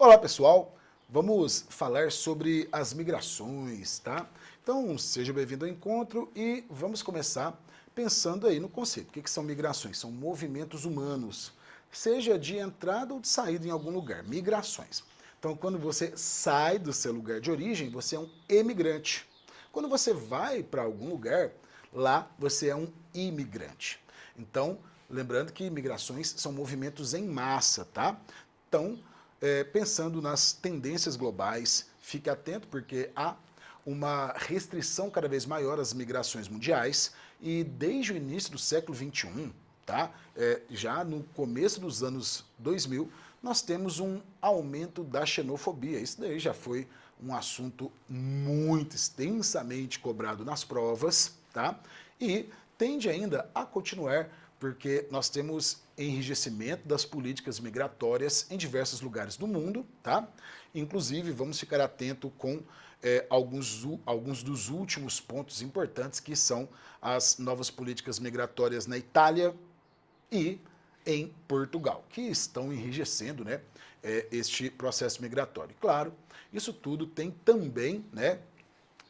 Olá pessoal, vamos falar sobre as migrações, tá? Então seja bem-vindo ao encontro e vamos começar pensando aí no conceito. O que são migrações? São movimentos humanos, seja de entrada ou de saída em algum lugar, migrações. Então quando você sai do seu lugar de origem, você é um emigrante. Quando você vai para algum lugar, lá você é um imigrante. Então, lembrando que migrações são movimentos em massa, tá? Então, pensando nas tendências globais, fique atento porque há uma restrição cada vez maior às migrações mundiais e desde o início do século XXI, tá? Já no começo dos anos 2000, nós temos um aumento da xenofobia. Isso daí já foi um assunto muito extensamente cobrado nas provas, tá? E tende ainda a continuar porque nós temos enrijecimento das políticas migratórias em diversos lugares do mundo, tá? Inclusive, vamos ficar atento com alguns dos últimos pontos importantes, que são as novas políticas migratórias na Itália e em Portugal, que estão enrijecendo, né, este processo migratório. Claro, isso tudo tem também, né,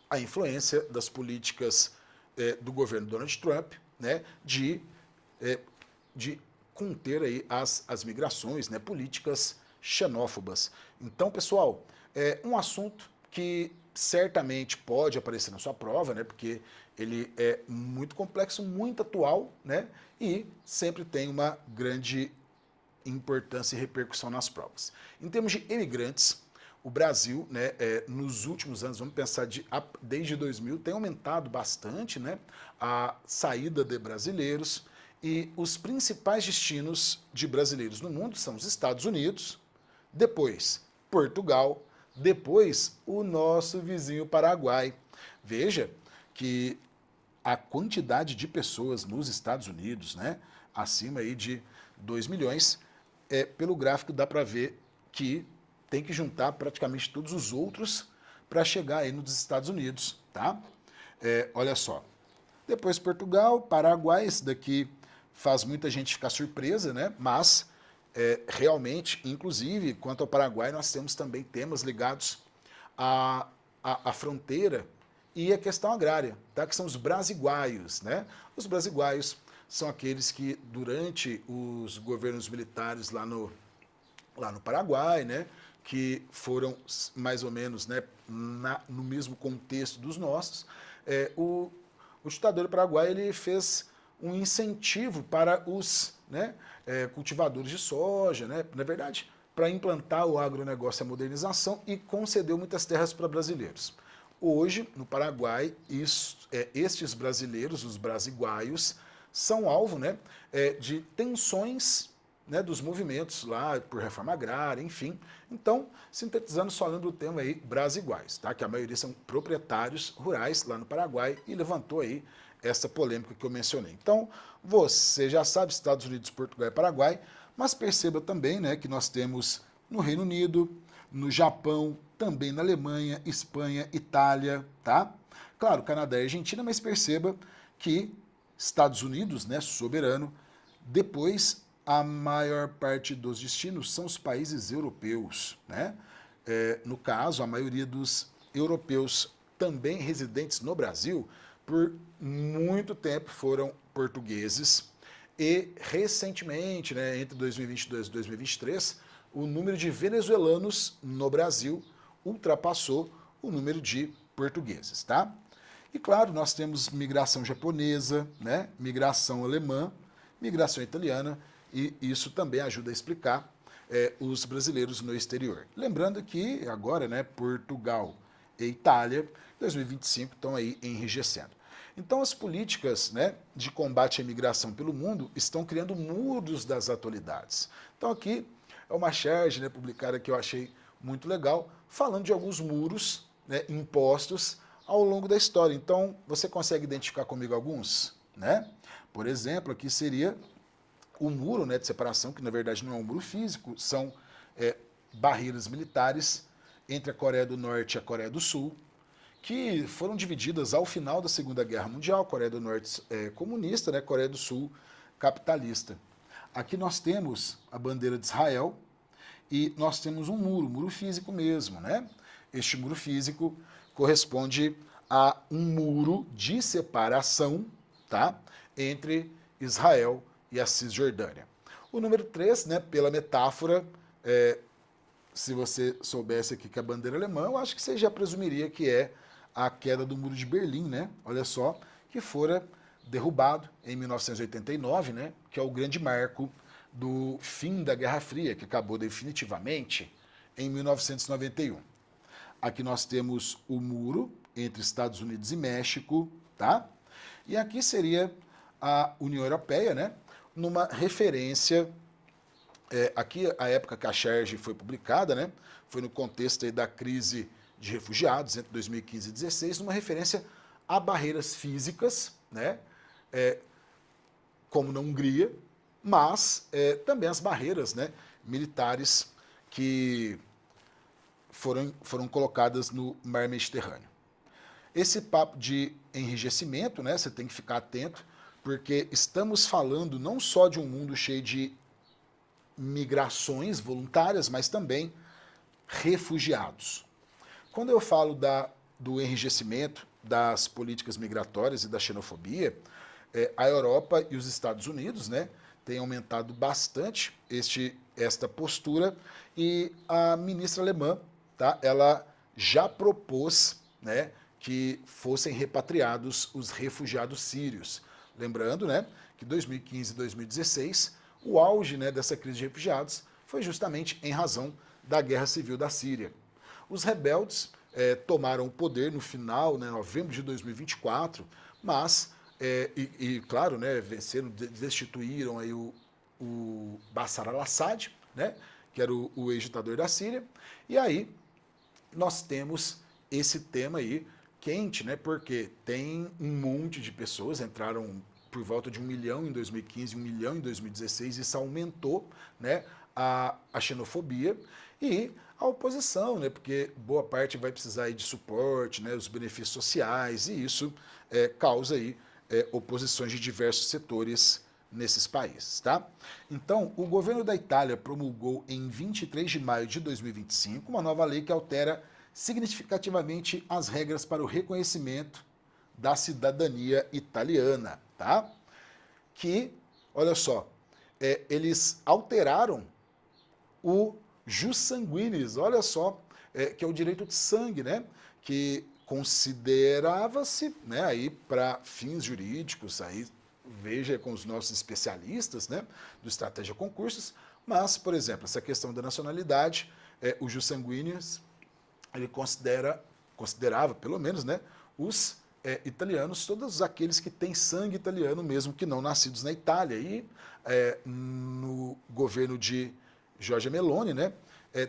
a influência das políticas do governo Donald Trump, né, de conter aí as migrações, né, políticas xenófobas. Então, pessoal, é um assunto que certamente pode aparecer na sua prova, né, porque ele é muito complexo, muito atual, né, e sempre tem uma grande importância e repercussão nas provas. Em termos de imigrantes, o Brasil, né, nos últimos anos, vamos pensar desde 2000, tem aumentado bastante, né, a saída de brasileiros, e os principais destinos de brasileiros no mundo são os Estados Unidos, depois Portugal, depois o nosso vizinho Paraguai. Veja que a quantidade de pessoas nos Estados Unidos, né, acima aí de 2 milhões, pelo gráfico dá para ver que tem que juntar praticamente todos os outros para chegar aí nos Estados Unidos, tá? Olha só, depois Portugal, Paraguai, esse daqui faz muita gente ficar surpresa, né? Mas realmente, inclusive, quanto ao Paraguai, nós temos também temas ligados à fronteira e a questão agrária, tá? Que são os brasiguaios, né? Os brasiguaios são aqueles que, durante os governos militares lá no Paraguai, né, que foram mais ou menos, né, no mesmo contexto dos nossos, o ditador paraguaio ele fez um incentivo para os, né, cultivadores de soja, né, na verdade, para implantar o agronegócio e a modernização, e concedeu muitas terras para brasileiros. Hoje, no Paraguai, estes brasileiros, os brasiguaios, são alvo, né, de tensões, né, dos movimentos lá por reforma agrária, enfim. Então, sintetizando, só lembro o tema aí, brasiguais, tá? Que a maioria são proprietários rurais lá no Paraguai e levantou aí essa polêmica que eu mencionei. Então, você já sabe, Estados Unidos, Portugal e Paraguai, mas perceba também, né, que nós temos no Reino Unido, no Japão, também na Alemanha, Espanha, Itália, tá? Claro, Canadá e Argentina, mas perceba que Estados Unidos, né, soberano, depois a maior parte dos destinos são os países europeus, né? No caso, a maioria dos europeus também residentes no Brasil, por muito tempo foram portugueses, e recentemente, né, entre 2022 e 2023, o número de venezuelanos no Brasil ultrapassou o número de portugueses, tá? E claro, nós temos migração japonesa, né, migração alemã, migração italiana, e isso também ajuda a explicar os brasileiros no exterior. Lembrando que agora, né, Portugal e Itália, 2025, estão aí enrijecendo. Então as políticas, né, de combate à imigração pelo mundo estão criando muros das atualidades. Então aqui é uma charge, né, publicada que eu achei muito legal, falando de alguns muros, né, impostos ao longo da história. Então você consegue identificar comigo alguns, né? Por exemplo, aqui seria o muro, né, de separação, que na verdade não é um muro físico, são barreiras militares entre a Coreia do Norte e a Coreia do Sul, que foram divididas ao final da Segunda Guerra Mundial, Coreia do Norte comunista, né, Coreia do Sul capitalista. Aqui nós temos a bandeira de Israel, e nós temos um muro físico mesmo, né? Este muro físico corresponde a um muro de separação, tá? Entre Israel e a Cisjordânia. O número 3, né, pela metáfora, se você soubesse aqui que a bandeira alemã, eu acho que você já presumiria que é a queda do Muro de Berlim, né? Olha só, que fora derrubado em 1989, né? Que é o grande marco do fim da Guerra Fria, que acabou definitivamente em 1991. Aqui nós temos o muro entre Estados Unidos e México, tá? E aqui seria a União Europeia, né? Numa referência, aqui a época que a Sherge foi publicada, né? Foi no contexto aí da crise de refugiados entre 2015 e 2016, numa referência a barreiras físicas, né? Como na Hungria, mas também as barreiras, né, militares que foram colocadas no mar Mediterrâneo. Esse papo de enrijecimento, né, você tem que ficar atento, porque estamos falando não só de um mundo cheio de migrações voluntárias, mas também refugiados. Quando eu falo do enrijecimento das políticas migratórias e da xenofobia, a Europa e os Estados Unidos, né, têm aumentado bastante esta postura, e a ministra alemã, tá, ela já propôs, né, que fossem repatriados os refugiados sírios. Lembrando, né, que 2015 e 2016, o auge, né, dessa crise de refugiados foi justamente em razão da guerra civil da Síria. Os rebeldes tomaram o poder no final, né, novembro de 2024, mas, claro, né, venceram, destituíram aí o Bashar al-Assad, né, que era o ex-ditador da Síria, e aí nós temos esse tema aí quente, né, porque tem um monte de pessoas, entraram por volta de 1 milhão em 2015, 1 milhão em 2016, isso aumentou, né, a xenofobia e a oposição, né, porque boa parte vai precisar aí de suporte, né, os benefícios sociais, e isso causa aí oposições de diversos setores nesses países, tá? Então, o governo da Itália promulgou em 23 de maio de 2025 uma nova lei que altera significativamente as regras para o reconhecimento da cidadania italiana, tá? Que, olha só, eles alteraram o jus sanguinis, olha só, que é o direito de sangue, né? Que considerava-se, né, aí para fins jurídicos, aí veja com os nossos especialistas, né, do Estratégia Concursos, mas, por exemplo, essa questão da nacionalidade, o jus sanguinis, ele considerava, pelo menos, né, os italianos, todos aqueles que têm sangue italiano, mesmo que não nascidos na Itália. E no governo de Giorgia Meloni, né,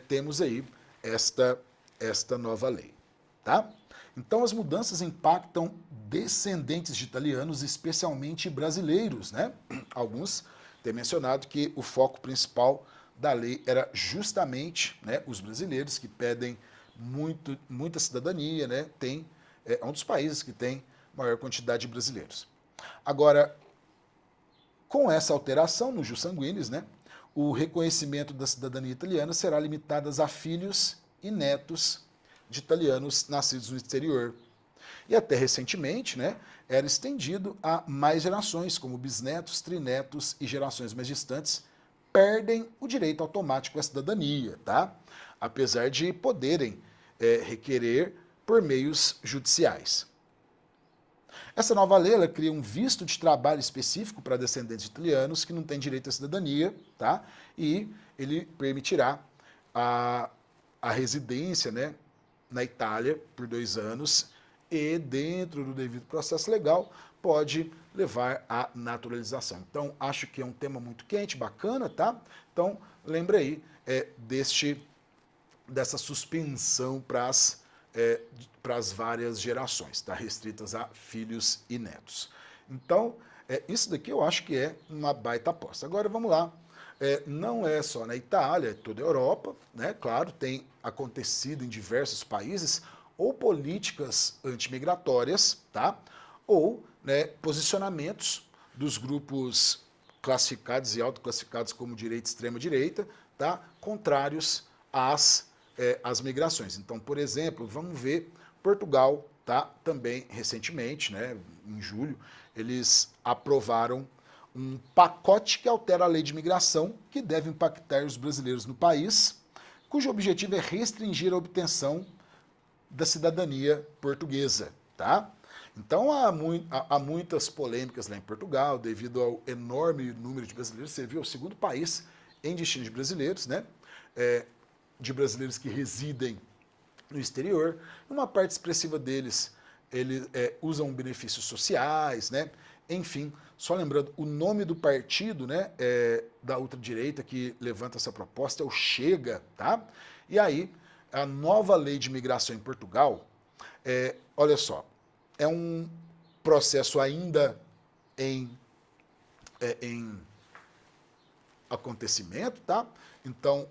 temos aí esta nova lei, tá? Então as mudanças impactam descendentes de italianos, especialmente brasileiros, né? Alguns têm mencionado que o foco principal da lei era justamente, né, os brasileiros que pedem muita cidadania, né? É um dos países que tem maior quantidade de brasileiros. Agora, com essa alteração no jus sanguinis, né, o reconhecimento da cidadania italiana será limitado a filhos e netos de italianos nascidos no exterior. E até recentemente, né, era estendido a mais gerações, como bisnetos, trinetos e gerações mais distantes, perdem o direito automático à cidadania, tá? Apesar de poderem requerer por meios judiciais. Essa nova lei ela cria um visto de trabalho específico para descendentes de italianos que não têm direito à cidadania, tá? E ele permitirá a residência, né, na Itália por 2 anos e, dentro do devido processo legal, pode levar à naturalização. Então, acho que é um tema muito quente, bacana, tá? Então, lembre aí dessa suspensão para as várias gerações, tá? Restritas a filhos e netos. Então, isso daqui eu acho que é uma baita aposta. Agora, vamos lá. Não é só na Itália, é toda a Europa, né? Claro, tem acontecido em diversos países ou políticas antimigratórias, tá? Ou, né, posicionamentos dos grupos classificados e autoclassificados como direita e extrema-direita, tá? Contrários às migrações. Então, por exemplo, vamos ver Portugal, tá? Também recentemente, né, em julho, eles aprovaram um pacote que altera a lei de imigração que deve impactar os brasileiros no país, cujo objetivo é restringir a obtenção da cidadania portuguesa, tá? Então há muitas polêmicas lá em Portugal devido ao enorme número de brasileiros. Você viu, é o segundo país em destino de brasileiros, né? De brasileiros que residem no exterior. Uma parte expressiva deles usam benefícios sociais, né? Enfim, só lembrando, o nome do partido, né, da ultradireita que levanta essa proposta é o Chega, tá? E aí, a nova lei de imigração em Portugal, olha só, é um processo ainda em acontecimento, tá? Então,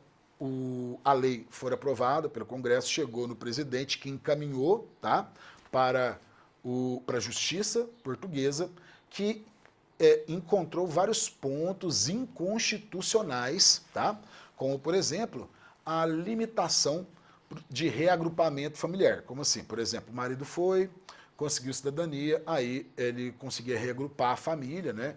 a lei foi aprovada pelo Congresso, chegou no presidente, que encaminhou, tá, para a Justiça Portuguesa, que encontrou vários pontos inconstitucionais, tá? Como, por exemplo, a limitação de reagrupamento familiar. Como assim? Por exemplo, o marido conseguiu cidadania, aí ele conseguia reagrupar a família, né?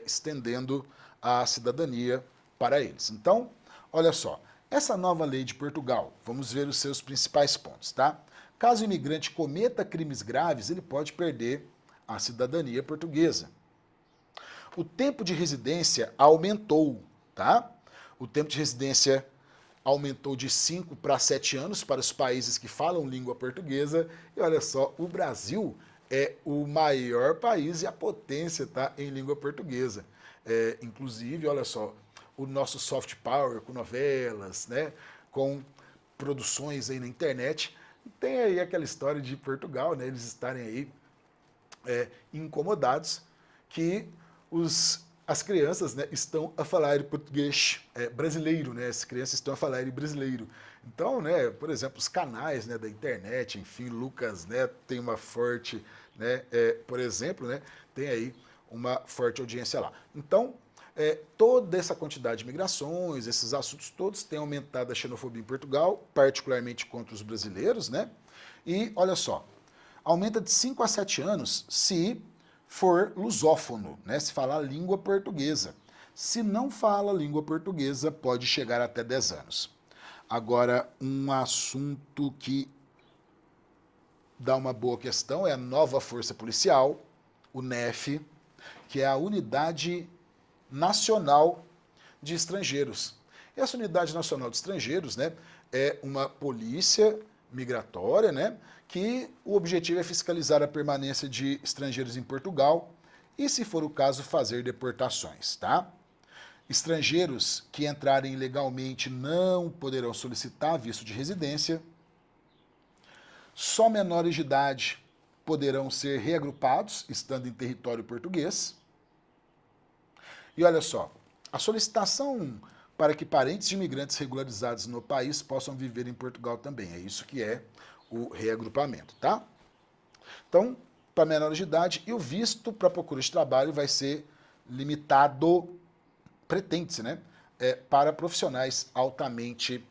Estendendo a cidadania para eles. Então, olha só, essa nova lei de Portugal, vamos ver os seus principais pontos, tá? Caso o imigrante cometa crimes graves, ele pode perder a cidadania portuguesa. O tempo de residência aumentou, tá? O tempo de residência aumentou de 5 para 7 anos para os países que falam língua portuguesa. E olha só, o Brasil é o maior país e a potência, tá, em língua portuguesa. Inclusive, olha só, o nosso soft power com novelas, né, com produções aí na internet. Tem aí aquela história de Portugal, né, eles estarem aí incomodados que as crianças, né, estão a falar português brasileiro, né? As crianças estão a falar brasileiro. Então, né, por exemplo, os canais, né, da internet, enfim, Lucas Neto tem uma forte, né, por exemplo, né, tem aí uma forte audiência lá. Então, toda essa quantidade de migrações, esses assuntos todos têm aumentado a xenofobia em Portugal, particularmente contra os brasileiros, né? E olha só, aumenta de 5 a 7 anos se for lusófono, né? Se falar língua portuguesa. Se não fala língua portuguesa, pode chegar até 10 anos. Agora, um assunto que dá uma boa questão é a nova força policial, o NEF, que é a Unidade Nacional de Estrangeiros. Essa Unidade Nacional de Estrangeiros, né, é uma polícia migratória, né, que o objetivo é fiscalizar a permanência de estrangeiros em Portugal e, se for o caso, fazer deportações, tá? Estrangeiros que entrarem ilegalmente não poderão solicitar visto de residência. Só menores de idade poderão ser reagrupados, estando em território português. E olha só, a solicitação para que parentes de imigrantes regularizados no país possam viver em Portugal também. É isso que é o reagrupamento, tá? Então, para menores de idade, e o visto para procura de trabalho vai ser limitado, pretende-se, né? Para profissionais altamente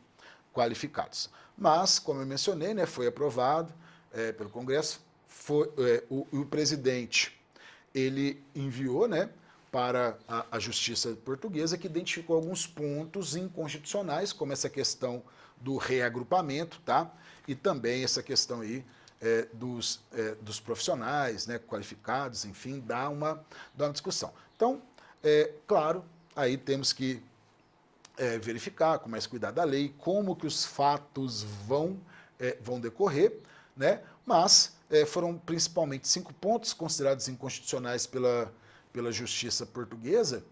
qualificados. Mas, como eu mencionei, né, foi aprovado pelo Congresso, o presidente ele enviou, né, para a Justiça Portuguesa, que identificou alguns pontos inconstitucionais, como essa questão do reagrupamento, tá? E também essa questão aí dos profissionais, né, qualificados, enfim, dá uma discussão. Então, claro, aí temos que verificar com mais cuidado a lei, como que os fatos vão decorrer, né? Mas foram principalmente 5 pontos considerados inconstitucionais pela Justiça Portuguesa,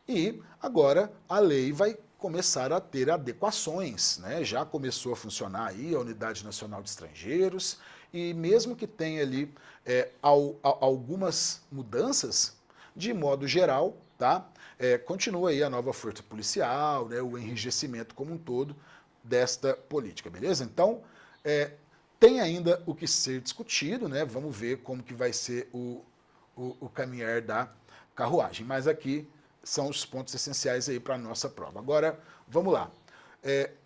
e agora a lei vai começar a ter adequações, né? Já começou a funcionar aí a Unidade Nacional de Estrangeiros, e mesmo que tenha ali algumas mudanças, de modo geral, tá? Continua aí a nova força policial, né? O enrijecimento como um todo desta política, beleza? Então, tem ainda o que ser discutido, né? Vamos ver como que vai ser o caminhar da carruagem. Mas aqui são os pontos essenciais aí para a nossa prova. Agora, vamos lá.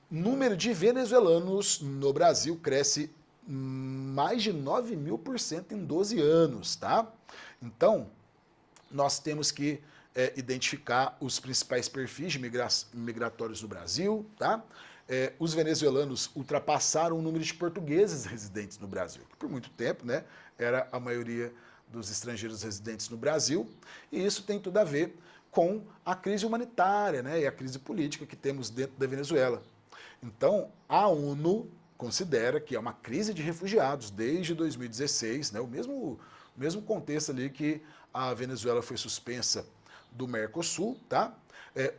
número de venezuelanos no Brasil cresce mais de 9.000% em 12 anos, tá? Então, nós temos que identificar os principais perfis de migratórios no Brasil, tá? Os venezuelanos ultrapassaram o número de portugueses residentes no Brasil, que por muito tempo, né, era a maioria dos estrangeiros residentes no Brasil, e isso tem tudo a ver com a crise humanitária, né, e a crise política que temos dentro da Venezuela. Então, a ONU considera que é uma crise de refugiados desde 2016, né, o mesmo contexto ali que a Venezuela foi suspensa do Mercosul, tá?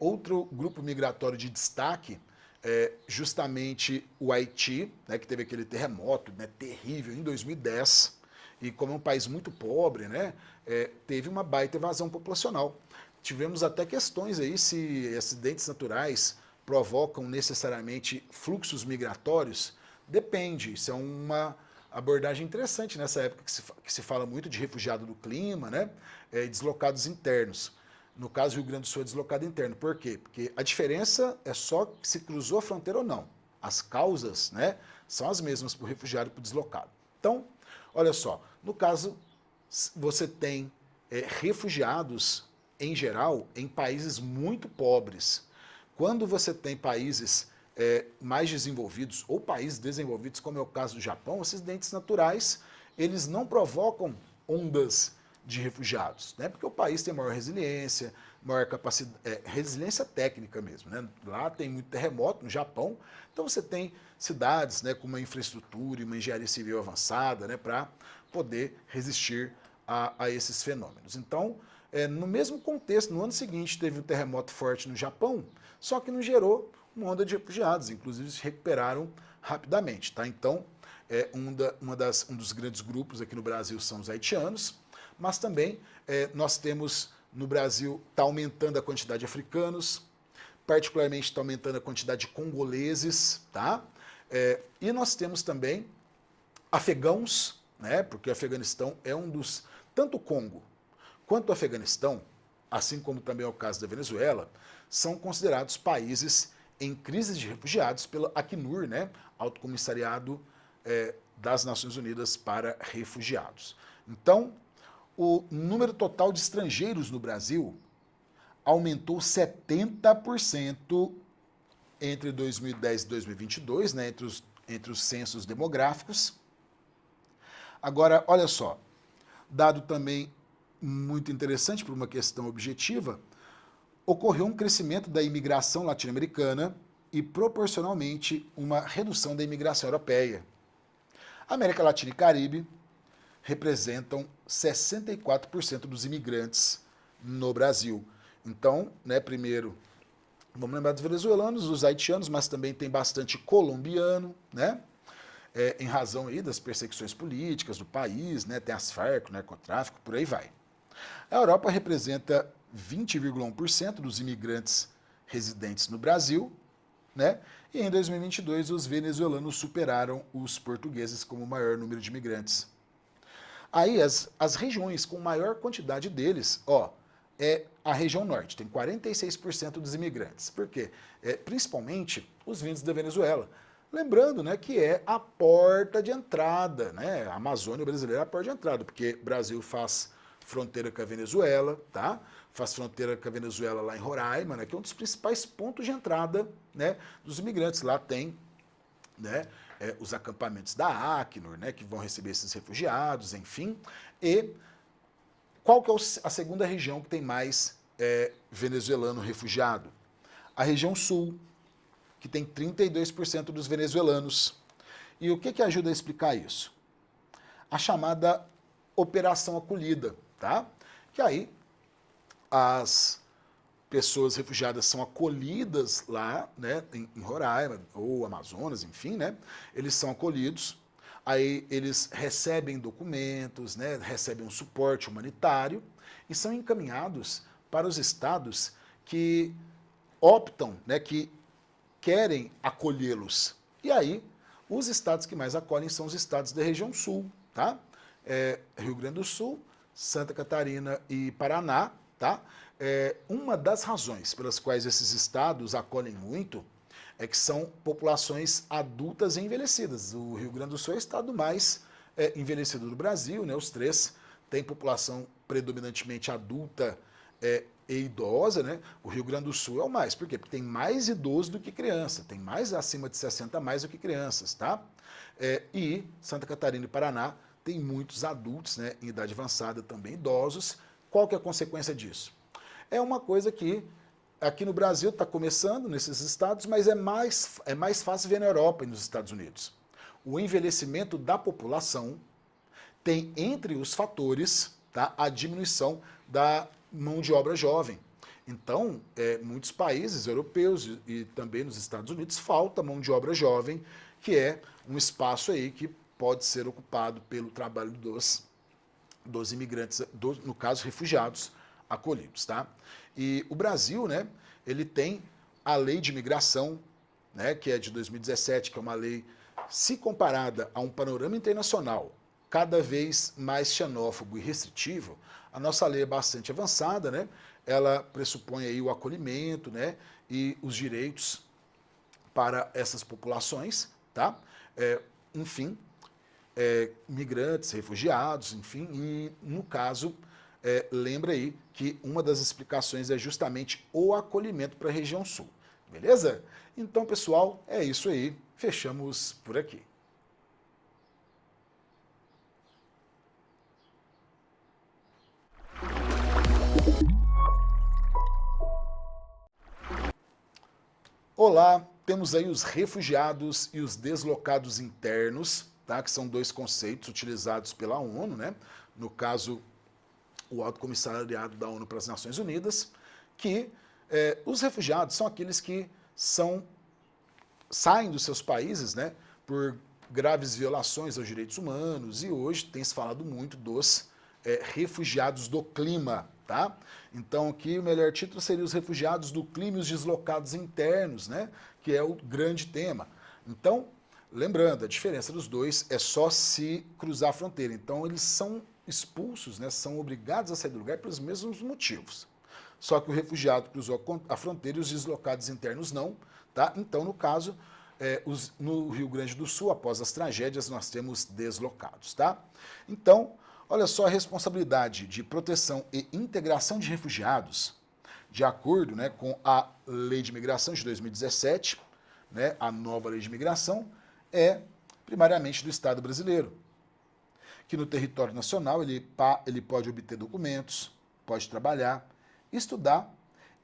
Outro grupo migratório de destaque é justamente o Haiti, né, que teve aquele terremoto, né, terrível em 2010, e como é um país muito pobre, né, teve uma baita evasão populacional. Tivemos até questões aí se acidentes naturais provocam necessariamente fluxos migratórios. Depende, isso é uma abordagem interessante nessa época que se fala muito de refugiado do clima, né, deslocados internos. No caso, o Rio Grande do Sul é deslocado interno. Por quê? Porque a diferença é só se cruzou a fronteira ou não. As causas, né, são as mesmas para o refugiado e para o deslocado. Então, olha só, no caso, você tem refugiados, em geral, em países muito pobres. Quando você tem países mais desenvolvidos ou países desenvolvidos, como é o caso do Japão, esses acidentes naturais, eles não provocam ondas de refugiados, né? Porque o país tem maior resiliência, maior capacidade, resiliência técnica mesmo, né? Lá tem muito terremoto, no Japão, então você tem cidades, né, com uma infraestrutura e uma engenharia civil avançada, né, para poder resistir a esses fenômenos. Então, no mesmo contexto, no ano seguinte teve um terremoto forte no Japão, só que não gerou uma onda de refugiados, inclusive se recuperaram rapidamente, tá? Então, um dos grandes grupos aqui no Brasil são os haitianos, mas também nós temos no Brasil, está aumentando a quantidade de africanos, particularmente está aumentando a quantidade de congoleses, tá? E nós temos também afegãos, né? Porque o Afeganistão é um dos, tanto o Congo quanto o Afeganistão, assim como também é o caso da Venezuela, são considerados países em crise de refugiados pelo Acnur, né? Alto Comissariado das Nações Unidas para Refugiados. Então, o número total de estrangeiros no Brasil aumentou 70% entre 2010 e 2022, né, entre os censos demográficos. Agora, olha só, dado também muito interessante por uma questão objetiva, ocorreu um crescimento da imigração latino-americana e, proporcionalmente, uma redução da imigração europeia. América Latina e Caribe representam 64% dos imigrantes no Brasil. Então, né, primeiro, vamos lembrar dos venezuelanos, dos haitianos, mas também tem bastante colombiano, né? Em razão aí das perseguições políticas do país, né? Tem as Farc, o narcotráfico, por aí vai. A Europa representa 20,1% dos imigrantes residentes no Brasil, né? E em 2022 os venezuelanos superaram os portugueses como o maior número de imigrantes. Aí as regiões com maior quantidade deles, é a região norte, tem 46% dos imigrantes. Por quê? Principalmente os vindos da Venezuela. Lembrando, né, que é a porta de entrada, né? A Amazônia brasileira é a porta de entrada, porque o Brasil faz fronteira com a Venezuela, tá? Faz fronteira com a Venezuela lá em Roraima, né, que é um dos principais pontos de entrada, né, dos imigrantes. Lá tem, né, os acampamentos da Acnur, né, que vão receber esses refugiados, enfim. E qual que é a segunda região que tem mais venezuelano refugiado? A região sul, que tem 32% dos venezuelanos. E o que ajuda a explicar isso? A chamada Operação Acolhida, tá? Que aí as pessoas refugiadas são acolhidas lá, né, em Roraima ou Amazonas, enfim, né? Eles são acolhidos, aí eles recebem documentos, né, recebem um suporte humanitário e são encaminhados para os estados que optam, né, que querem acolhê-los. E aí, os estados que mais acolhem são os estados da região sul, tá? Rio Grande do Sul, Santa Catarina e Paraná, tá? Uma das razões pelas quais esses estados acolhem muito é que são populações adultas e envelhecidas. O Rio Grande do Sul é o estado mais envelhecido do Brasil, né? Os três têm população predominantemente adulta e idosa, né? O Rio Grande do Sul é o mais. Por quê? Porque tem mais idosos do que criança, tem mais acima de 60 mais do que crianças, tá? E Santa Catarina e Paraná tem muitos adultos, né, em idade avançada, também idosos. Qual que é a consequência disso? É uma coisa que aqui no Brasil está começando, nesses estados, mas é mais fácil ver na Europa e nos Estados Unidos. O envelhecimento da população tem entre os fatores, tá, a diminuição da mão de obra jovem. Então, muitos países europeus e também nos Estados Unidos falta mão de obra jovem, que é um espaço aí que pode ser ocupado pelo trabalho dos imigrantes, no caso, refugiados acolhidos, tá? E o Brasil, né, ele tem a lei de imigração, né, que é de 2017, que é uma lei, se comparada a um panorama internacional cada vez mais xenófobo e restritivo, a nossa lei é bastante avançada, né? Ela pressupõe aí o acolhimento, né, e os direitos para essas populações, tá? Enfim, migrantes, refugiados, enfim, e no caso, lembra aí que uma das explicações é justamente o acolhimento para a região sul, beleza? Então, pessoal, é isso aí, fechamos por aqui. Olá, temos aí os refugiados e os deslocados internos, tá? Que são dois conceitos utilizados pela ONU, né? No caso, o Alto Comissariado da ONU para as Nações Unidas, que os refugiados são aqueles que saem dos seus países, né, por graves violações aos direitos humanos, e hoje tem se falado muito dos refugiados do clima, tá? Então aqui o melhor título seria os refugiados do clima e os deslocados internos, né, que é o grande tema. Então, lembrando, a diferença dos dois é só se cruzar a fronteira. Então eles são expulsos, né, são obrigados a sair do lugar pelos mesmos motivos. Só que o refugiado cruzou a fronteira e os deslocados internos não, tá? Então, no caso, no Rio Grande do Sul, após as tragédias, nós temos deslocados, tá? Então, olha só a responsabilidade de proteção e integração de refugiados, de acordo, né, com a Lei de Imigração de 2017, né, a nova Lei de Imigração, é primariamente do Estado brasileiro, que no território nacional ele pode obter documentos, pode trabalhar, estudar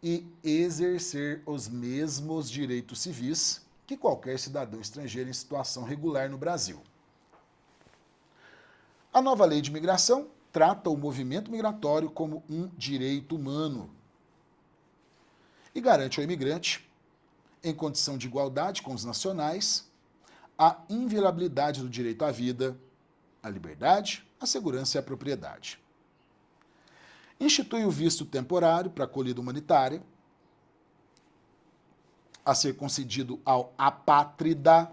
e exercer os mesmos direitos civis que qualquer cidadão estrangeiro em situação regular no Brasil. A nova lei de imigração trata o movimento migratório como um direito humano e garante ao imigrante, em condição de igualdade com os nacionais, a inviolabilidade do direito à vida, à liberdade, à segurança e à propriedade. Institui o visto temporário para acolhida humanitária, a ser concedido ao apátrida,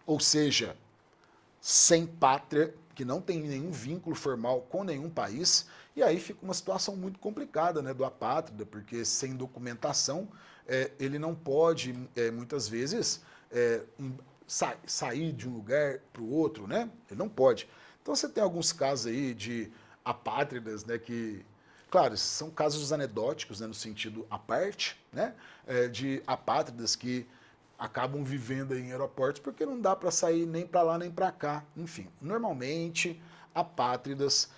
ou seja, sem pátria, que não tem nenhum vínculo formal com nenhum país, e aí fica uma situação muito complicada, né, do apátrida, porque sem documentação ele não pode, muitas vezes, sair de um lugar para o outro, né? Ele não pode. Então você tem alguns casos aí de apátridas, né, que, claro, são casos anedóticos, né, no sentido à parte, né, de apátridas que acabam vivendo em aeroportos porque não dá para sair nem para lá nem para cá. Enfim, normalmente apátridas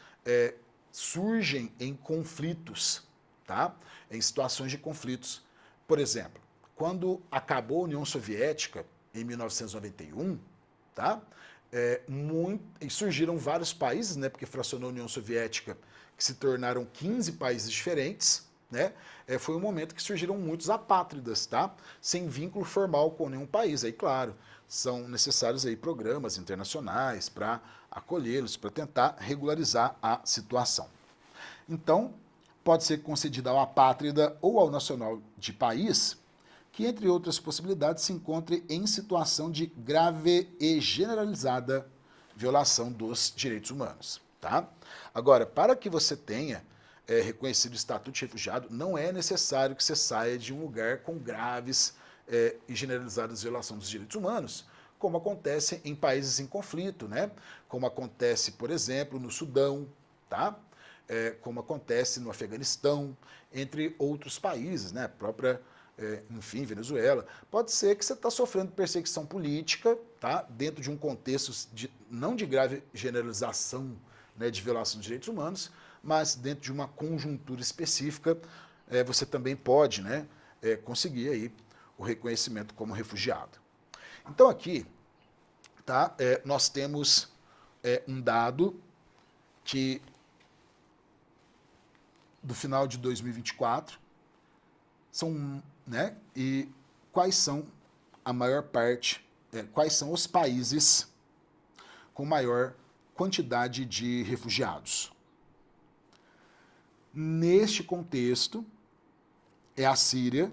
surgem em conflitos, tá? Em situações de conflitos. Por exemplo, quando acabou a União Soviética, em 1991, tá? E surgiram vários países, né, porque fracionou a União Soviética, que se tornaram 15 países diferentes, né? Foi um momento que surgiram muitos apátridas, tá? Sem vínculo formal com nenhum país. Aí, claro, são necessários aí programas internacionais para acolhê-los, para tentar regularizar a situação. Então, pode ser concedida ao apátrida ou ao nacional de país que, entre outras possibilidades, se encontre em situação de grave e generalizada violação dos direitos humanos, tá? Agora, para que você tenha reconhecido o estatuto de refugiado, não é necessário que você saia de um lugar com graves e generalizadas violação dos direitos humanos, como acontece em países em conflito, né? Como acontece, por exemplo, no Sudão, tá? Como acontece no Afeganistão, entre outros países, né? A própria, enfim, Venezuela. Pode ser que você está sofrendo perseguição política, tá? Dentro de um contexto não de grave generalização, né, de violação dos direitos humanos, mas dentro de uma conjuntura específica, você também pode, né, conseguir aí o reconhecimento como refugiado. Então aqui, tá, nós temos um dado que do final de 2024 são, né, e quais são a maior parte, quais são os países com maior quantidade de refugiados. Neste contexto, é a Síria,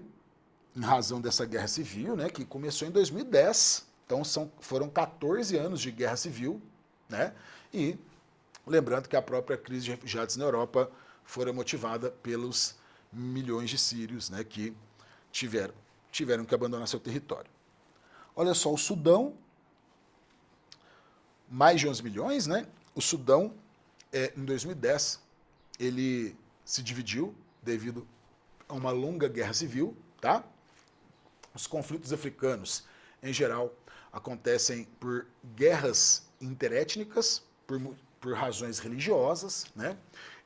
em razão dessa guerra civil, né, que começou em 2010. Então foram 14 anos de guerra civil, né? E lembrando que a própria crise de refugiados na Europa foi motivada pelos milhões de sírios, né, que tiveram que abandonar seu território. Olha só, o Sudão, mais de 11 milhões, né? O Sudão, em 2010, ele se dividiu devido a uma longa guerra civil, tá? Os conflitos africanos, em geral, acontecem por guerras interétnicas, por razões religiosas, né?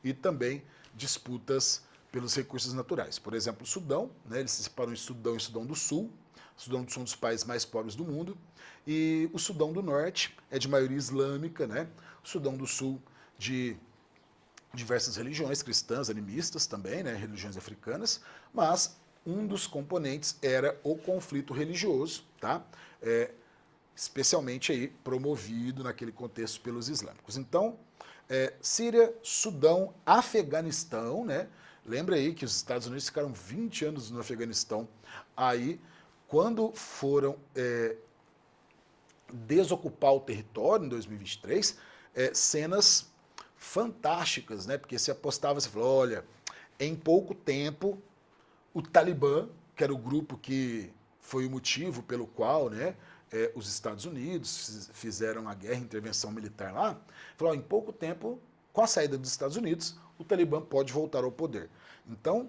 E também disputas pelos recursos naturais. Por exemplo, o Sudão, né? Eles se separam em Sudão e Sudão do Sul. O Sudão do Sul é um dos países mais pobres do mundo. E o Sudão do Norte é de maioria islâmica, né? O Sudão do Sul de diversas religiões cristãs, animistas também, né? Religiões africanas, mas um dos componentes era o conflito religioso, tá? Especialmente aí promovido naquele contexto pelos islâmicos. Então, Síria, Sudão, Afeganistão, né? Lembra aí que os Estados Unidos ficaram 20 anos no Afeganistão. Aí, quando foram desocupar o território em 2023, cenas fantásticas, né? Porque se apostava, você falou, olha, em pouco tempo o Talibã, que era o grupo que foi o motivo pelo qual, né, os Estados Unidos fizeram a guerra, a intervenção militar lá, falou, em pouco tempo, com a saída dos Estados Unidos, o Talibã pode voltar ao poder. Então,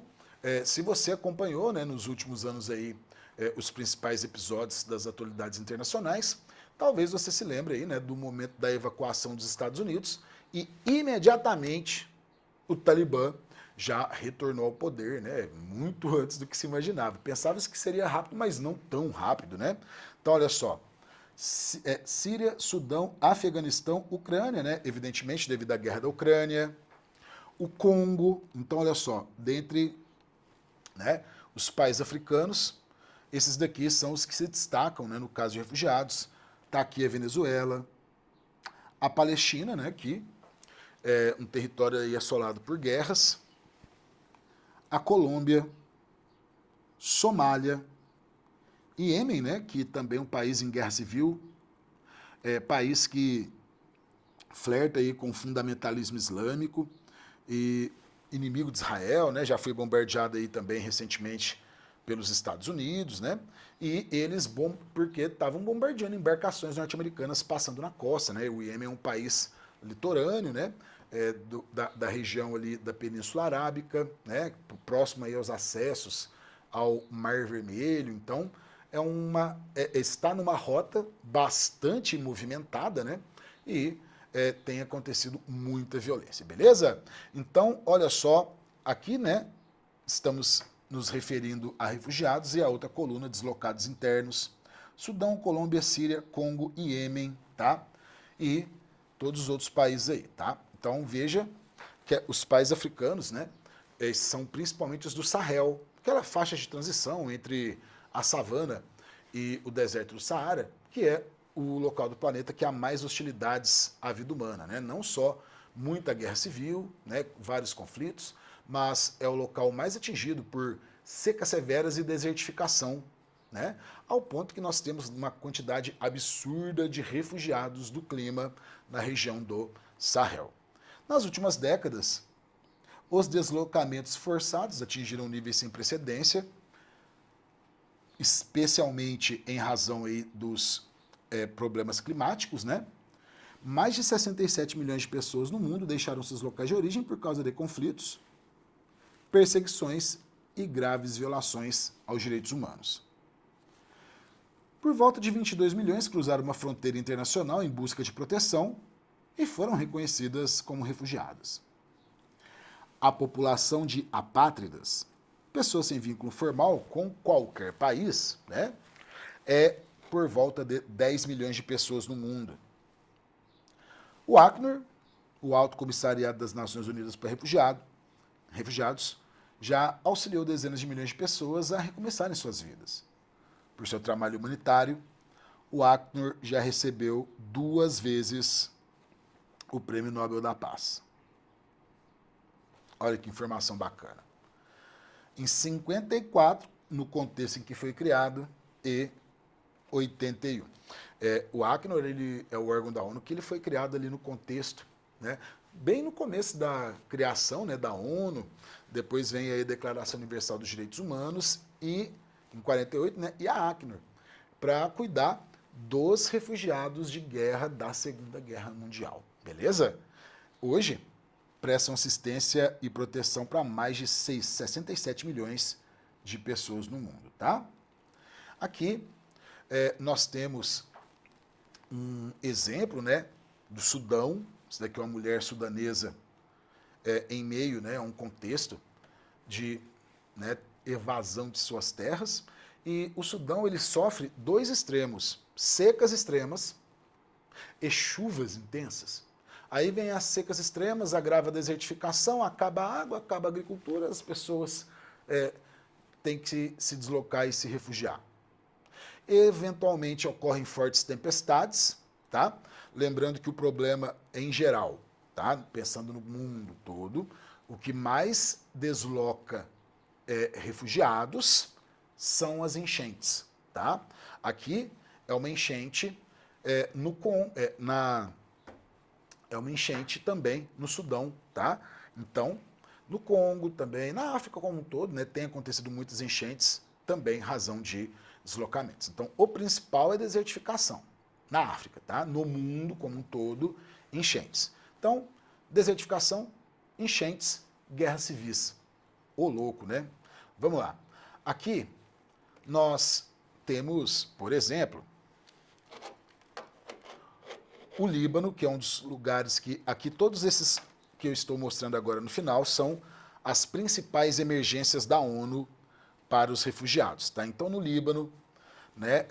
se você acompanhou, né, nos últimos anos aí, os principais episódios das atualidades internacionais, talvez você se lembre aí, né, do momento da evacuação dos Estados Unidos e imediatamente o Talibã já retornou ao poder, né? Muito antes do que se imaginava. Pensava-se que seria rápido, mas não tão rápido, né? Então, olha só. Síria, Sudão, Afeganistão, Ucrânia, né? Evidentemente, devido à guerra da Ucrânia. O Congo. Então, olha só. Dentre, né, os países africanos, esses daqui são os que se destacam, né, no caso de refugiados. Está aqui a Venezuela. A Palestina, né, que é um território aí assolado por guerras. A Colômbia, Somália, Iêmen, né, que também é um país em guerra civil, país que flerta aí com o fundamentalismo islâmico e inimigo de Israel, né, já foi bombardeado aí também recentemente pelos Estados Unidos, né, e eles, porque estavam bombardeando embarcações norte-americanas passando na costa, né, o Iêmen é um país litorâneo, né, da região ali da Península Arábica, né, próximo aí aos acessos ao Mar Vermelho. Então, está numa rota bastante movimentada, né, e tem acontecido muita violência, beleza? Então, olha só, aqui, né, estamos nos referindo a refugiados e a outra coluna, deslocados internos, Sudão, Colômbia, Síria, Congo e Iêmen, tá? E todos os outros países aí, tá? Então veja que os países africanos, né, são principalmente os do Sahel, aquela faixa de transição entre a savana e o deserto do Saara, que é o local do planeta que há mais hostilidades à vida humana, né? Não só muita guerra civil, né, vários conflitos, mas é o local mais atingido por secas severas e desertificação, né? Ao ponto que nós temos uma quantidade absurda de refugiados do clima na região do Sahel. Nas últimas décadas, os deslocamentos forçados atingiram níveis sem precedência, especialmente em razão aí dos problemas climáticos, né? Mais de 67 milhões de pessoas no mundo deixaram seus locais de origem por causa de conflitos, perseguições e graves violações aos direitos humanos. Por volta de 22 milhões cruzaram uma fronteira internacional em busca de proteção e foram reconhecidas como refugiadas. A população de apátridas, pessoas sem vínculo formal com qualquer país, né, é por volta de 10 milhões de pessoas no mundo. O Acnur, o Alto Comissariado das Nações Unidas para Refugiados, já auxiliou dezenas de milhões de pessoas a recomeçarem suas vidas. Por seu trabalho humanitário, o Acnur já recebeu 2 vezes o Prêmio Nobel da Paz. Olha que informação bacana. Em 54, no contexto em que foi criado, e 81. O Acnur, ele é o órgão da ONU que ele foi criado ali no contexto, né, bem no começo da criação, né, da ONU. Depois vem aí a Declaração Universal dos Direitos Humanos e em 48, né, e a Acnur, para cuidar dos refugiados de guerra da Segunda Guerra Mundial, beleza? Hoje prestam assistência e proteção para mais de 67 milhões de pessoas no mundo, tá? Aqui nós temos um exemplo, né, do Sudão. Isso daqui é uma mulher sudanesa em meio, né, a um contexto de, né, evasão de suas terras. E o Sudão ele sofre 2 extremos, secas extremas e chuvas intensas. Aí vem as secas extremas, agrava a desertificação, acaba a água, acaba a agricultura, as pessoas têm que se deslocar e se refugiar. Eventualmente ocorrem fortes tempestades, tá? Lembrando que o problema em geral, tá? Pensando no mundo todo, o que mais desloca refugiados são as enchentes, tá? Aqui é uma enchente é uma enchente também no Sudão, tá? Então, no Congo também, na África como um todo, né, tem acontecido muitas enchentes, também razão de deslocamentos. Então, o principal é a desertificação na África, tá? No mundo como um todo, enchentes. Então, desertificação, enchentes, guerras civis. Ô louco, né? Vamos lá. Aqui nós temos, por exemplo, o Líbano, que é um dos lugares que, aqui todos esses que eu estou mostrando agora no final, são as principais emergências da ONU para os refugiados, tá? Então, no Líbano, né,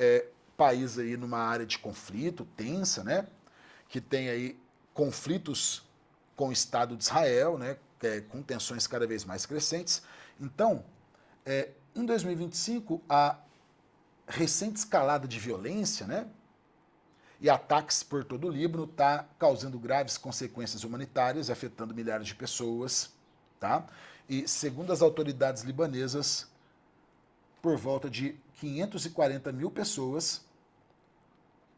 país aí numa área de conflito tensa, né, que tem aí conflitos com o Estado de Israel, né, com tensões cada vez mais crescentes. Então, em 2025, a recente escalada de violência, né, e ataques por todo o Líbano está causando graves consequências humanitárias, afetando milhares de pessoas, tá? E segundo as autoridades libanesas, por volta de 540 mil pessoas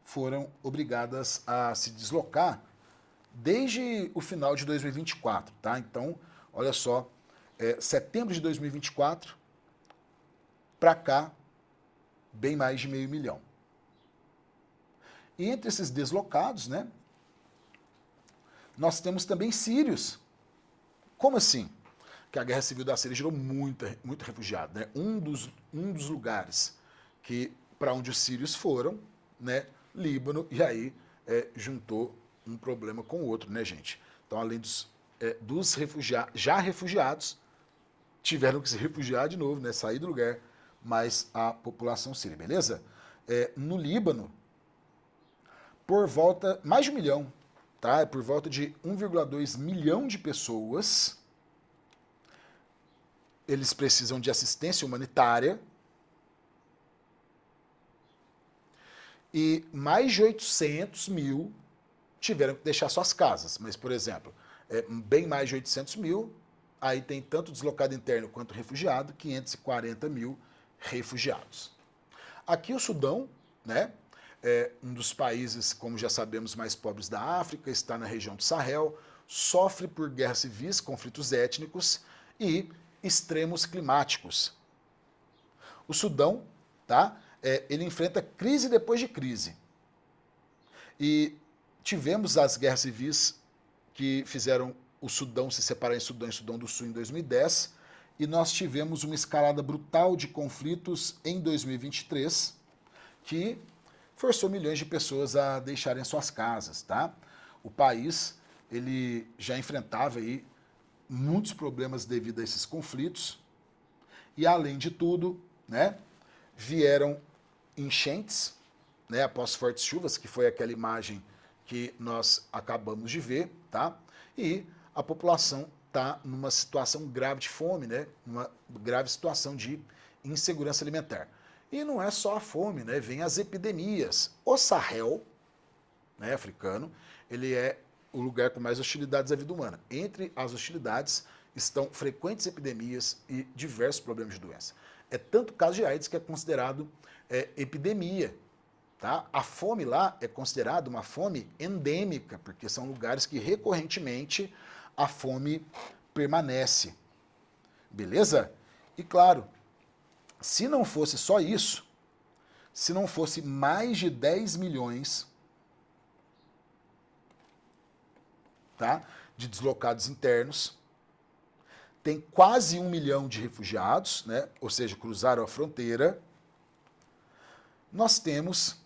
foram obrigadas a se deslocar desde o final de 2024, tá? Então, olha só, setembro de 2024 para cá, bem mais de 500 mil. E entre esses deslocados, né, nós temos também sírios. Como assim? Que a Guerra Civil da Síria gerou muito refugiado, né? Um dos lugares que para onde os sírios foram, né, Líbano, e aí juntou um problema com o outro, né, gente? Então, além dos já refugiados, tiveram que se refugiar de novo, né, sair do lugar, mas a população síria, beleza? No Líbano, por volta, mais de 1 milhão, tá? Por volta de 1,2 milhão de pessoas, eles precisam de assistência humanitária, e mais de 800 mil tiveram que deixar suas casas. Mas, por exemplo, bem mais de 800 mil, aí tem tanto deslocado interno quanto refugiado, 540 mil refugiados. Aqui o Sudão, né, é um dos países, como já sabemos, mais pobres da África, está na região do Sahel, sofre por guerras civis, conflitos étnicos e extremos climáticos. O Sudão tá? Ele enfrenta crise depois de crise. E tivemos as guerras civis que fizeram o Sudão se separar em Sudão e Sudão do Sul em 2010, e nós tivemos uma escalada brutal de conflitos em 2023, que forçou milhões de pessoas a deixarem suas casas, tá? O país, ele já enfrentava aí muitos problemas devido a esses conflitos, e além de tudo, né, vieram enchentes, né, após fortes chuvas, que foi aquela imagem que nós acabamos de ver, tá? E a população está numa situação grave de fome, né? Uma grave situação de insegurança alimentar. E não é só a fome, né? Vem as epidemias. O Sahel, né, africano, ele é o lugar com mais hostilidades à vida humana. Entre as hostilidades estão frequentes epidemias e diversos problemas de doença. É tanto o caso de AIDS que é considerado epidemia. Tá? A fome lá é considerada uma fome endêmica, porque são lugares que recorrentemente a fome permanece. Beleza? E claro, se não fosse só isso, se não fosse mais de 10 milhões, tá, de deslocados internos, tem quase 1 milhão de refugiados, né, ou seja, cruzaram a fronteira, nós temos,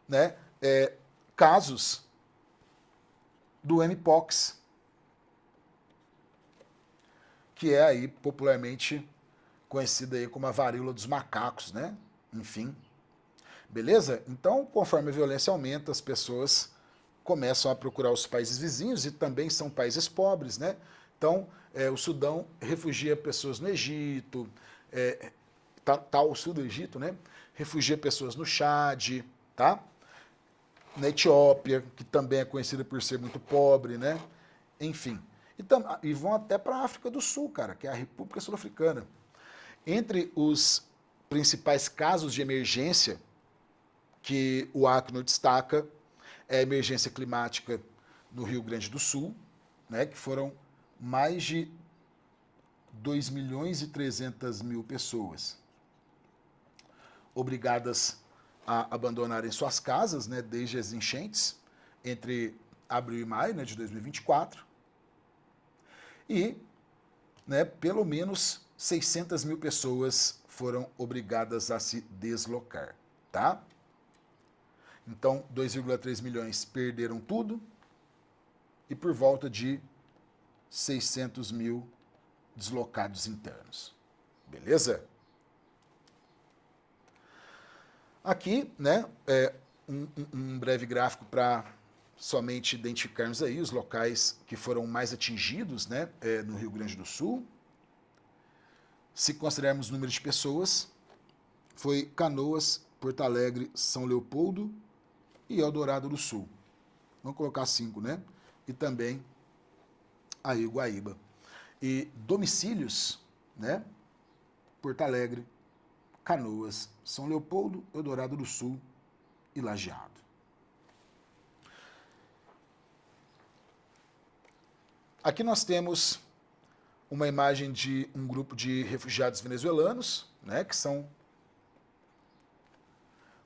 né, casos do Mpox, que é aí popularmente conhecida aí como a varíola dos macacos, né? Enfim, beleza? Então, conforme a violência aumenta, as pessoas começam a procurar os países vizinhos e também são países pobres, né? Então, o Sudão refugia pessoas no Egito, tá o sul do Egito, né? Refugia pessoas no Chad, tá? Na Etiópia, que também é conhecida por ser muito pobre, né? Enfim. E vão até para a África do Sul, cara, que é a República Sul-Africana. Entre os principais casos de emergência que o Acnur destaca é a emergência climática no Rio Grande do Sul, né, que foram mais de 2 milhões e 300 mil pessoas obrigadas a abandonarem suas casas, né, desde as enchentes, entre abril e maio, né, de 2024, e, né, pelo menos 600 mil pessoas foram obrigadas a se deslocar, tá? Então, 2,3 milhões perderam tudo e por volta de 600 mil deslocados internos. Beleza? Aqui, né, um breve gráfico para somente identificarmos aí os locais que foram mais atingidos, né, no Rio Grande do Sul. Se considerarmos o número de pessoas, foi Canoas, Porto Alegre, São Leopoldo e Eldorado do Sul. Vamos colocar 5, né? E também aí Guaíba. E domicílios, né? Porto Alegre, Canoas, São Leopoldo, Eldorado do Sul e Lajeado. Aqui nós temos uma imagem de um grupo de refugiados venezuelanos, né, que são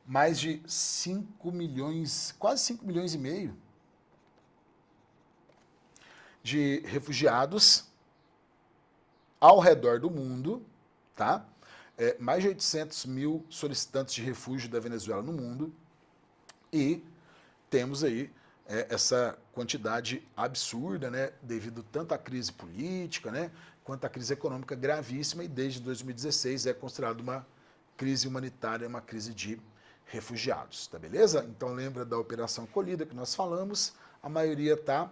mais de 5 milhões, quase 5 milhões e meio de refugiados ao redor do mundo, tá? Mais de 800 mil solicitantes de refúgio da Venezuela no mundo, e temos aí essa quantidade absurda, né, devido tanto à crise política, né, quanto à crise econômica gravíssima, e desde 2016 é considerada uma crise humanitária, uma crise de refugiados, tá beleza? Então lembra da Operação Acolhida que nós falamos, a maioria está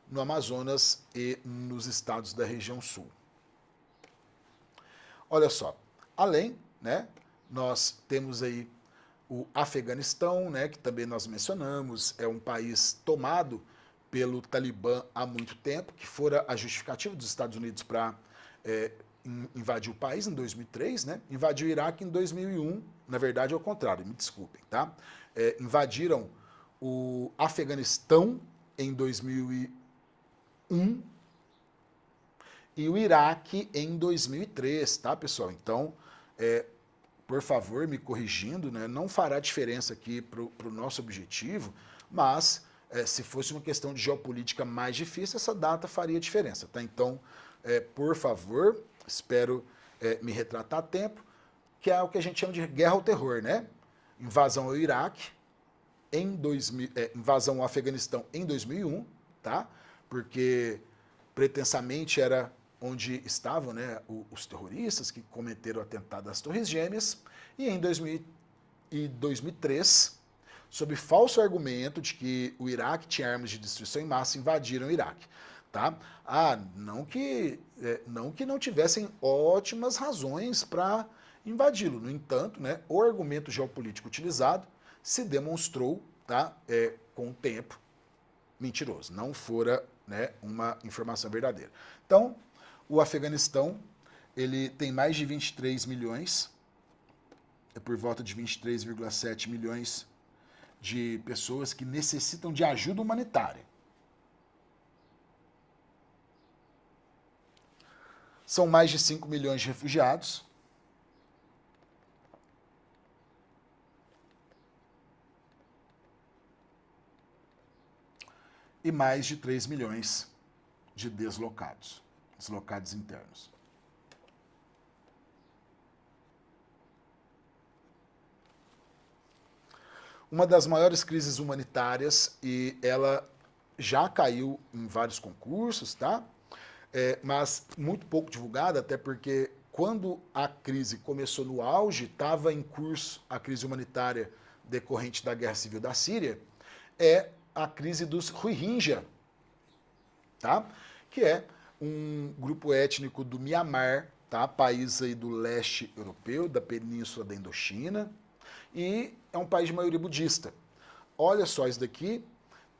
no Amazonas e nos estados da região sul. Olha só, além, né, nós temos aí o Afeganistão, né, que também nós mencionamos, é um país tomado pelo Talibã há muito tempo, que fora a justificativa dos Estados Unidos para invadir o país em 2003, né, invadiu o Iraque em 2001, na verdade é o contrário, me desculpem, tá? Invadiram o Afeganistão em 2001 e o Iraque em 2003, tá, pessoal? Então, por favor, me corrigindo, né, não fará diferença aqui para o nosso objetivo, mas se fosse uma questão de geopolítica mais difícil, essa data faria diferença. Tá? Então, por favor, espero me retratar a tempo, que é o que a gente chama de guerra ao terror, né? Invasão ao Iraque, invasão ao Afeganistão em 2001, tá? Porque pretensamente era onde estavam, né, os terroristas que cometeram o atentado às Torres Gêmeas, e em 2003, sob falso argumento de que o Iraque tinha armas de destruição em massa, invadiram o Iraque. Tá? Não que não tivessem ótimas razões para invadi-lo. No entanto, né, o argumento geopolítico utilizado se demonstrou, tá, com o tempo, mentiroso. Não fora, né, uma informação verdadeira. Então, o Afeganistão, ele tem mais de 23 milhões, por volta de 23,7 milhões de pessoas que necessitam de ajuda humanitária. São mais de 5 milhões de refugiados. E mais de 3 milhões de deslocados internos. Uma das maiores crises humanitárias, e ela já caiu em vários concursos, tá? Mas muito pouco divulgada, até porque quando a crise começou no auge, estava em curso a crise humanitária decorrente da Guerra Civil da Síria, é a crise dos Rohingya, tá? Que é um grupo étnico do Mianmar, tá? País aí do leste europeu, da península da Indochina, e é um país de maioria budista. Olha só, isso daqui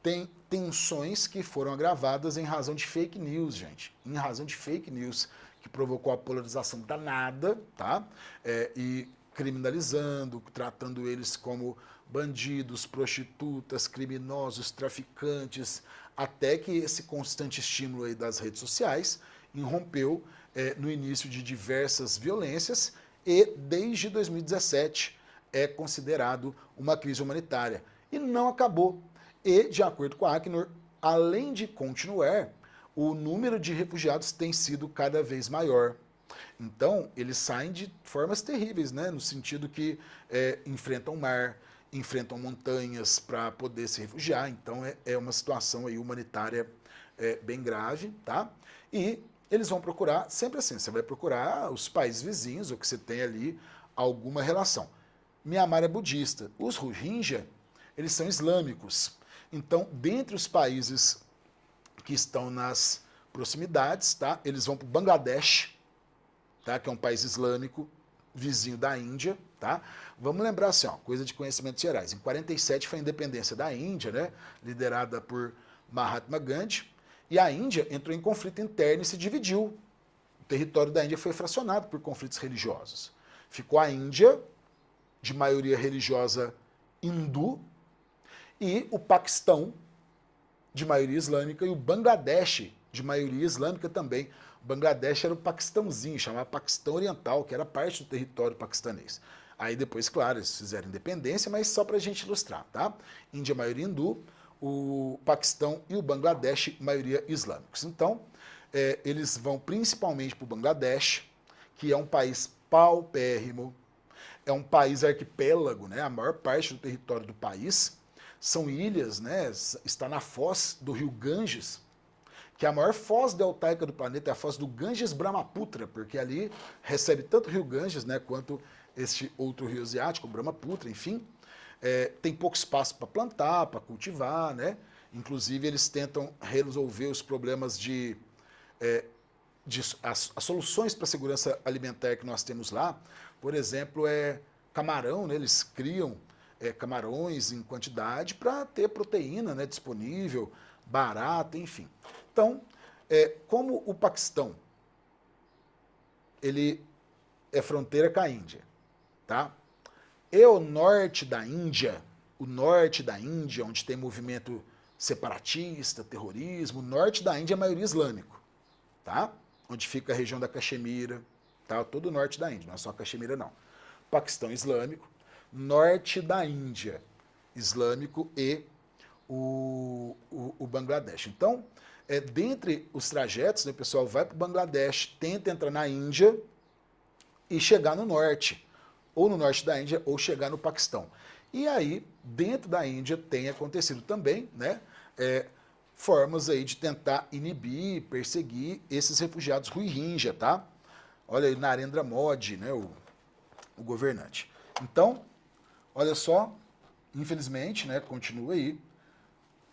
tem tensões que foram agravadas em razão de fake news, gente. Em razão de fake news, que provocou a polarização danada, tá? E criminalizando, tratando eles como bandidos, prostitutas, criminosos, traficantes, até que esse constante estímulo aí das redes sociais irrompeu no início de diversas violências e, desde 2017, é considerado uma crise humanitária. E não acabou. E, de acordo com a Acnur, além de continuar, o número de refugiados tem sido cada vez maior. Então, eles saem de formas terríveis, né? No sentido que enfrentam mar, enfrentam montanhas para poder se refugiar. Então, é uma situação aí humanitária bem grave, tá? E eles vão procurar, sempre assim, você vai procurar os países vizinhos, ou que você tem ali alguma relação. Mianmar é budista. Os Rohingya, eles são islâmicos. Então, dentre os países que estão nas proximidades, tá? Eles vão para o Bangladesh, tá? Que é um país islâmico, vizinho da Índia, tá? Vamos lembrar assim, ó, coisa de conhecimentos gerais. Em 47 foi a independência da Índia, né? Liderada por Mahatma Gandhi, e a Índia entrou em conflito interno e se dividiu. O território da Índia foi fracionado por conflitos religiosos. Ficou a Índia, de maioria religiosa hindu, e o Paquistão, de maioria islâmica, e o Bangladesh, de maioria islâmica também. O Bangladesh era o Paquistãozinho, chamava Paquistão Oriental, que era parte do território paquistanês. Aí depois, claro, eles fizeram independência, mas só para a gente ilustrar, tá? Índia, maioria hindu, o Paquistão e o Bangladesh, maioria islâmicos. Então, eles vão principalmente para o Bangladesh, que é um país paupérrimo, é um país arquipélago, né? A maior parte do território do país são ilhas, né? Está na foz do rio Ganges, que é a maior foz deltaica do planeta, é a foz do Ganges Brahmaputra, porque ali recebe tanto o rio Ganges, né, quanto este outro rio asiático, o Brahmaputra, enfim. Tem pouco espaço para plantar, para cultivar, né? Inclusive eles tentam resolver os problemas as soluções para a segurança alimentar que nós temos lá. Por exemplo, camarão, né? Eles criam camarões em quantidade para ter proteína, né, disponível, barata, enfim. Então, como o Paquistão ele é fronteira com a Índia, tá? E o norte da Índia, onde tem movimento separatista, terrorismo, o norte da Índia é a maioria islâmico, tá? Onde fica a região da Caxemira, tá? Todo o norte da Índia, não é só a Caxemira não. Paquistão Islâmico, norte da Índia Islâmico e o Bangladesh. Então, dentre os trajetos, né, o pessoal vai para o Bangladesh, tenta entrar na Índia e chegar no norte, ou no norte da Índia, ou chegar no Paquistão. E aí, dentro da Índia, tem acontecido também, né, formas aí de tentar inibir, perseguir esses refugiados Rohingya, tá? Olha aí, Narendra Modi, né, o governante. Então, olha só, infelizmente, né, continua aí,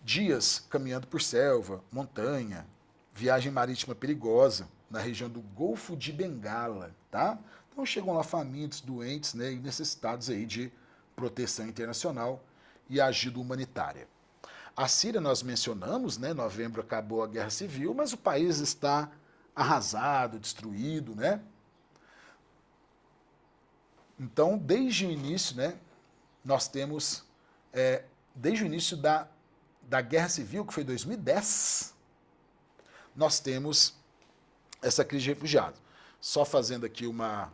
dias caminhando por selva, montanha, viagem marítima perigosa na região do Golfo de Bengala, tá? Então chegam lá famintos, doentes, né, e necessitados aí de proteção internacional e ajuda humanitária. A Síria nós mencionamos, né, em novembro acabou a guerra civil, mas o país está arrasado, destruído, né? Então, desde o início, né, nós temos, desde o início da Guerra Civil, que foi em 2010, nós temos essa crise de refugiados. Só fazendo aqui uma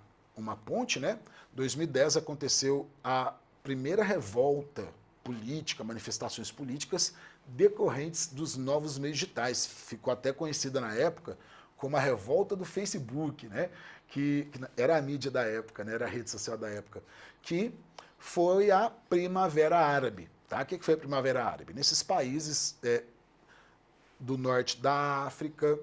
ponte, né? 2010 aconteceu a primeira revolta política, manifestações políticas decorrentes dos novos meios digitais. Ficou até conhecida na época como a revolta do Facebook, né? Que era a mídia da época, né? Era a rede social da época, que foi a Primavera Árabe. Tá? O que foi a Primavera Árabe? Nesses países do norte da África,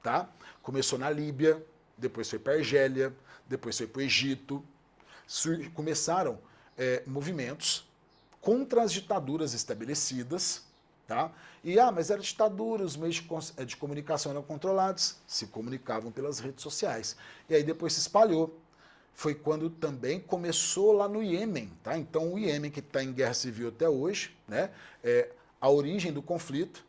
tá? Começou na Líbia, depois foi para a Argélia, depois foi para o Egito. Começaram movimentos contra as ditaduras estabelecidas, tá? E, mas era ditadura, os meios de comunicação eram controlados, se comunicavam pelas redes sociais. E aí depois se espalhou. Foi quando também começou lá no Iêmen, tá? Então o Iêmen, que está em guerra civil até hoje, né? A origem do conflito,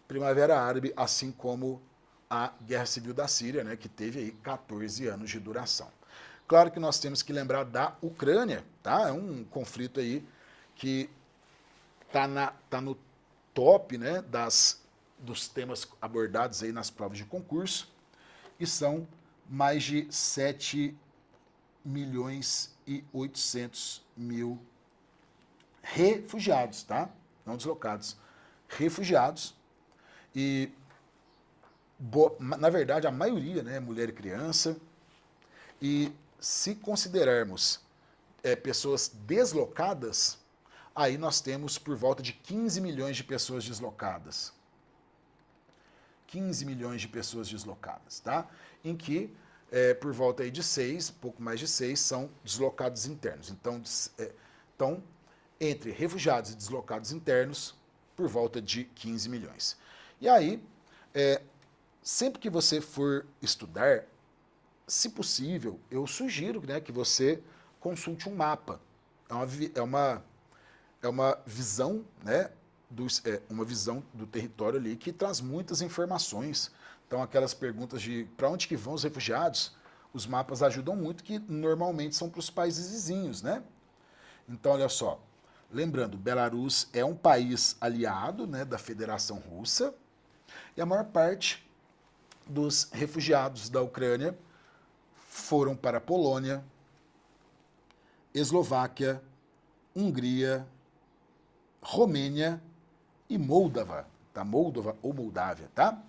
Primavera Árabe, assim como a Guerra Civil da Síria, né? Que teve aí 14 anos de duração. Claro que nós temos que lembrar da Ucrânia, tá? É um conflito aí que tá no top, né? Dos temas abordados aí nas provas de concurso, e são mais de 7.800.000 refugiados, tá? Não deslocados, refugiados. E, na verdade, a maioria, né, é mulher e criança. E se considerarmos pessoas deslocadas, aí nós temos por volta de 15 milhões de pessoas deslocadas. 15 milhões de pessoas deslocadas, tá? Em que por volta aí de 6, pouco mais de 6, são deslocados internos. Então, entre refugiados e deslocados internos, por volta de 15 milhões. E aí, sempre que você for estudar, se possível, eu sugiro, né, que você consulte um mapa. É uma visão, né, uma visão do território ali que traz muitas informações. Então, aquelas perguntas de para onde que vão os refugiados, os mapas ajudam muito, que normalmente são para os países vizinhos, né? Então, olha só, lembrando, Belarus é um país aliado, né, da Federação Russa, e a maior parte dos refugiados da Ucrânia foram para a Polônia, Eslováquia, Hungria, Romênia e Moldova, tá? Moldova ou Moldávia, tá?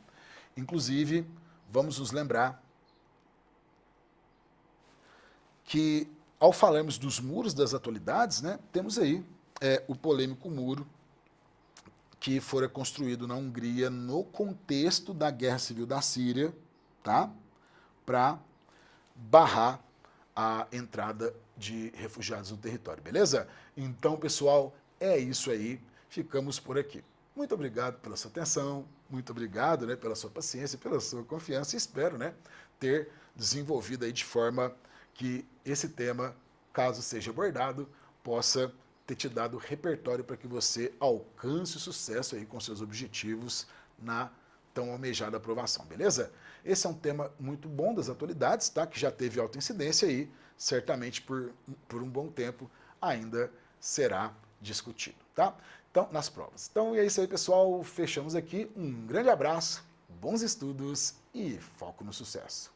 Inclusive, vamos nos lembrar que, ao falarmos dos muros das atualidades, né, temos aí o polêmico muro que fora construído na Hungria no contexto da Guerra Civil da Síria, tá? Para barrar a entrada de refugiados no território, beleza? Então, pessoal, é isso aí. Ficamos por aqui. Muito obrigado pela sua atenção, muito obrigado, né, pela sua paciência, pela sua confiança, e espero, né, ter desenvolvido aí de forma que esse tema, caso seja abordado, possa ter te dado repertório para que você alcance o sucesso aí com seus objetivos na tão almejada aprovação, beleza? Esse é um tema muito bom das atualidades, tá? Que já teve alta incidência e certamente por um bom tempo ainda será discutido, tá? Então, nas provas. Então, é isso aí, pessoal. Fechamos aqui. Um grande abraço, bons estudos e foco no sucesso.